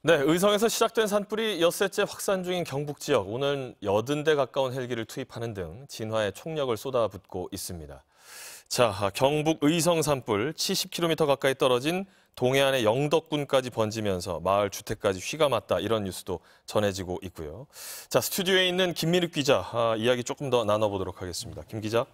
네, 의성에서 시작된 산불이 엿새째 확산 중인 경북 지역. 오늘 80대 가까운 헬기를 투입하는 등 진화에 총력을 쏟아붓고 있습니다. 자, 경북 의성 산불 70km 가까이 떨어진 동해안의 영덕군까지 번지면서 마을 주택까지 휘감았다. 이런 뉴스도 전해지고 있고요. 자, 스튜디오에 있는 김민욱 기자, 이야기 조금 더 나눠보도록 하겠습니다. 김 기자.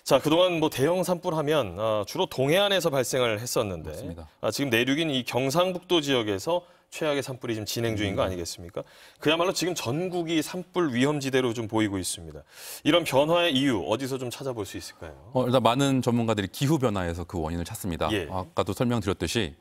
자, 그동안 대형 산불 하면 주로 동해안에서 발생을 했었는데 지금 내륙인 이 경상북도 지역에서 최악의 산불이 지금 진행 중인 거 아니겠습니까? 그야말로 지금 전국이 산불 위험지대로 좀 보이고 있습니다. 이런 변화의 이유 어디서 좀 찾아볼 수 있을까요? 일단 많은 전문가들이 기후변화에서 그 원인을 찾습니다. 예. 아까도 설명드렸듯이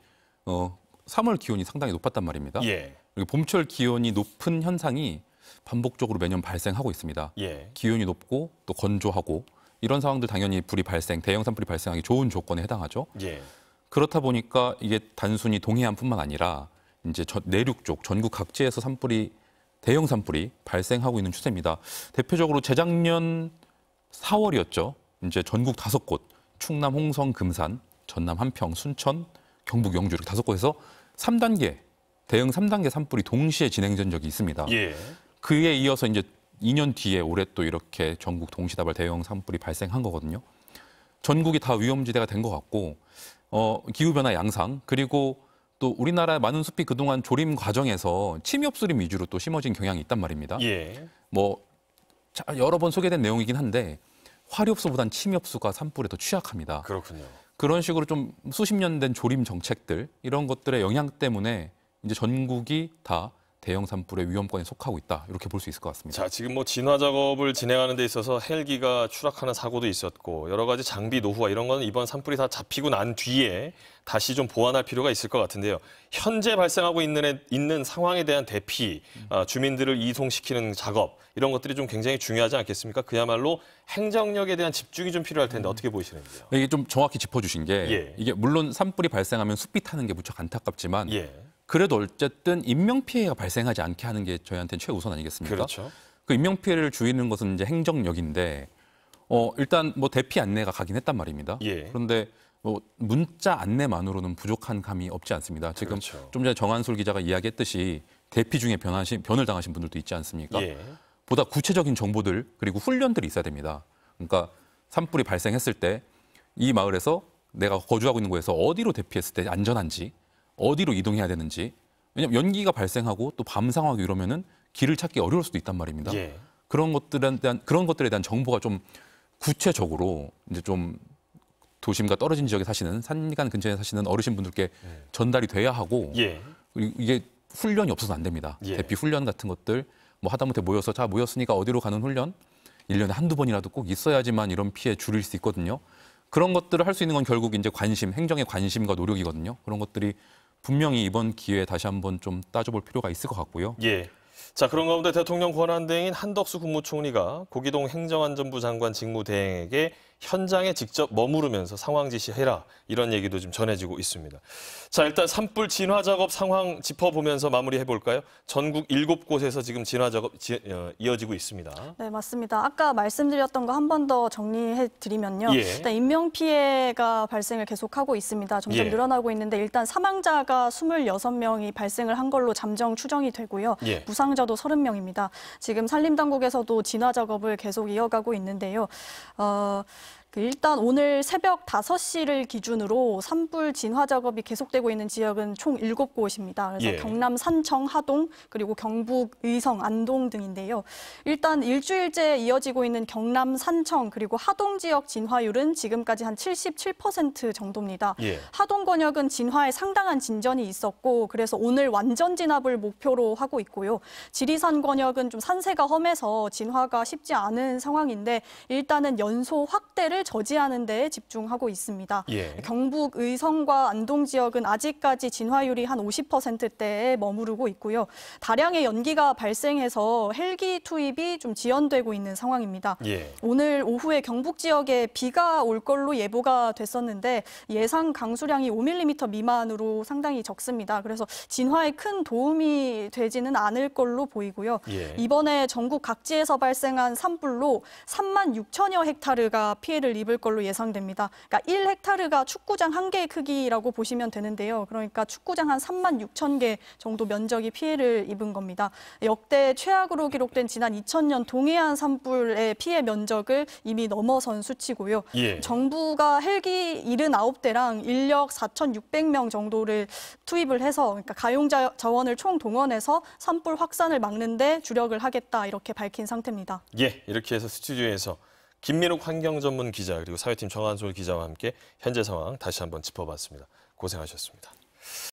3월 기온이 상당히 높았단 말입니다. 예. 그리고 봄철 기온이 높은 현상이 반복적으로 매년 발생하고 있습니다. 예. 기온이 높고 또 건조하고 이런 상황들 당연히 대형 산불이 발생하기 좋은 조건에 해당하죠. 예. 그렇다 보니까 이게 단순히 동해안뿐만 아니라 이제 내륙 쪽 전국 각지에서 대형 산불이 발생하고 있는 추세입니다. 대표적으로 재작년 4월이었죠. 이제 전국 5곳, 충남 홍성 금산, 전남 한평, 순천, 경북 영주 이렇게 5곳에서 대형 3단계 산불이 동시에 진행된 적이 있습니다. 예. 그에 이어서 이제 2년 뒤에 올해 또 이렇게 전국 동시다발 대형 산불이 발생한 거거든요. 전국이 다 위험지대가 된 것 같고 기후변화 양상 그리고 또 우리나라 많은 숲이 그동안 조림 과정에서 침엽수림 위주로 또 심어진 경향이 있단 말입니다. 예. 여러 번 소개된 내용이긴 한데 화렵수보단 침엽수가 산불에 더 취약합니다. 그렇군요. 그런 식으로 좀 수십 년 된 조림 정책들 이런 것들의 영향 때문에 이제 전국이 다 대형 산불의 위험권에 속하고 있다. 이렇게 볼 수 있을 것 같습니다. 자, 지금 진화 작업을 진행하는 데 있어서 헬기가 추락하는 사고도 있었고 여러 가지 장비 노후와 이런 거는 이번 산불이 다 잡히고 난 뒤에 다시 좀 보완할 필요가 있을 것 같은데요. 현재 발생하고 있는 상황에 대한 대피, 주민들을 이송시키는 작업 이런 것들이 좀 굉장히 중요하지 않겠습니까? 그야말로 행정력에 대한 집중이 좀 필요할 텐데 어떻게 보시는지요? 이게 좀 정확히 짚어주신 게 이게 물론 산불이 발생하면 숲이 타는 게 무척 안타깝지만 그래도 어쨌든 인명피해가 발생하지 않게 하는 게 저희한테는 최우선 아니겠습니까? 그렇죠. 그 인명피해를 줄이는 것은 이제 행정력인데 일단 대피 안내가 가긴 했단 말입니다. 그런데 문자 안내만으로는 부족한 감이 없지 않습니다. 지금 그렇죠. 좀 전에 정한솔 기자가 이야기했듯이 대피 중에 변을 당하신 분들도 있지 않습니까? 보다 구체적인 정보들 그리고 훈련들이 있어야 됩니다. 그러니까 산불이 발생했을 때 이 마을에서 내가 거주하고 있는 곳에서 어디로 대피했을 때 안전한지 어디로 이동해야 되는지 왜냐하면 연기가 발생하고 또 밤 상황이 이러면은 길을 찾기 어려울 수도 있단 말입니다. 그런 것들에 대한 정보가 좀 구체적으로 이제 좀 도심과 떨어진 지역에 사시는 산간 근처에 사시는 어르신분들께 전달이 돼야 하고 그리고 이게 훈련이 없어서 안 됩니다. 대피 훈련 같은 것들 하다못해 모였으니까 어디로 가는 훈련 1년에 한두 번이라도 꼭 있어야지만 이런 피해 줄일 수 있거든요. 그런 것들을 할 수 있는 건 결국 이제 행정의 관심과 노력이거든요. 그런 것들이 분명히 이번 기회에 다시 한번 좀 따져볼 필요가 있을 것 같고요. 자, 그런 가운데 대통령 권한대행인 한덕수 국무총리가 고기동 행정안전부 장관 직무대행에게 현장에 직접 머무르면서 상황 지시해라 이런 얘기도 좀 전해지고 있습니다. 자, 일단 산불 진화 작업 상황 짚어보면서 마무리해 볼까요? 전국 7곳에서 지금 진화 작업 이어지고 있습니다. 네, 맞습니다. 아까 말씀드렸던 거 한 번 더 정리해 드리면요. 일단 인명 피해가 발생을 계속하고 있습니다. 점점 늘어나고 있는데 일단 사망자가 26명이 발생을 한 걸로 잠정 추정이 되고요. 부상자도 30명입니다. 지금 산림당국에서도 진화 작업을 계속 이어가고 있는데요. 일단 오늘 새벽 5시를 기준으로 산불 진화 작업이 계속되고 있는 지역은 총 7곳입니다. 그래서 경남 산청, 하동, 그리고 경북 의성, 안동 등인데요. 일단 일주일째 이어지고 있는 경남 산청 그리고 하동 지역 진화율은 지금까지 한 77% 정도입니다. 하동 권역은 진화에 상당한 진전이 있었고 그래서 오늘 완전 진압을 목표로 하고 있고요. 지리산 권역은 좀 산세가 험해서 진화가 쉽지 않은 상황인데 일단은 연소 확대를 저지하는 데 집중하고 있습니다. 경북 의성과 안동 지역은 아직까지 진화율이 한 50%대에 머무르고 있고요. 다량의 연기가 발생해서 헬기 투입이 좀 지연되고 있는 상황입니다. 오늘 오후에 경북 지역에 비가 올 걸로 예보가 됐었는데 예상 강수량이 5mm 미만으로 상당히 적습니다. 그래서 진화에 큰 도움이 되지는 않을 걸로 보이고요. 이번에 전국 각지에서 발생한 산불로 36,000여 헥타르가 피해를 피해를 입을 걸로 예상됩니다. 그러니까 1헥타르가 축구장 1개의 크기라고 보시면 되는데요. 그러니까 축구장 한 3만 6천 개 정도 면적이 피해를 입은 겁니다. 역대 최악으로 기록된 지난 2000년 동해안 산불의 피해 면적을 이미 넘어선 수치고요. 예. 정부가 헬기 79대랑 인력 4,600명 정도를 투입을 해서 그러니까 가용 자원을 총동원해서 산불 확산을 막는데 주력을 하겠다 이렇게 밝힌 상태입니다. 예, 이렇게 해서 스튜디오에서 김민욱 환경전문 기자 그리고 사회팀 정한솔 기자와 함께 현재 상황 다시 한번 짚어봤습니다. 고생하셨습니다.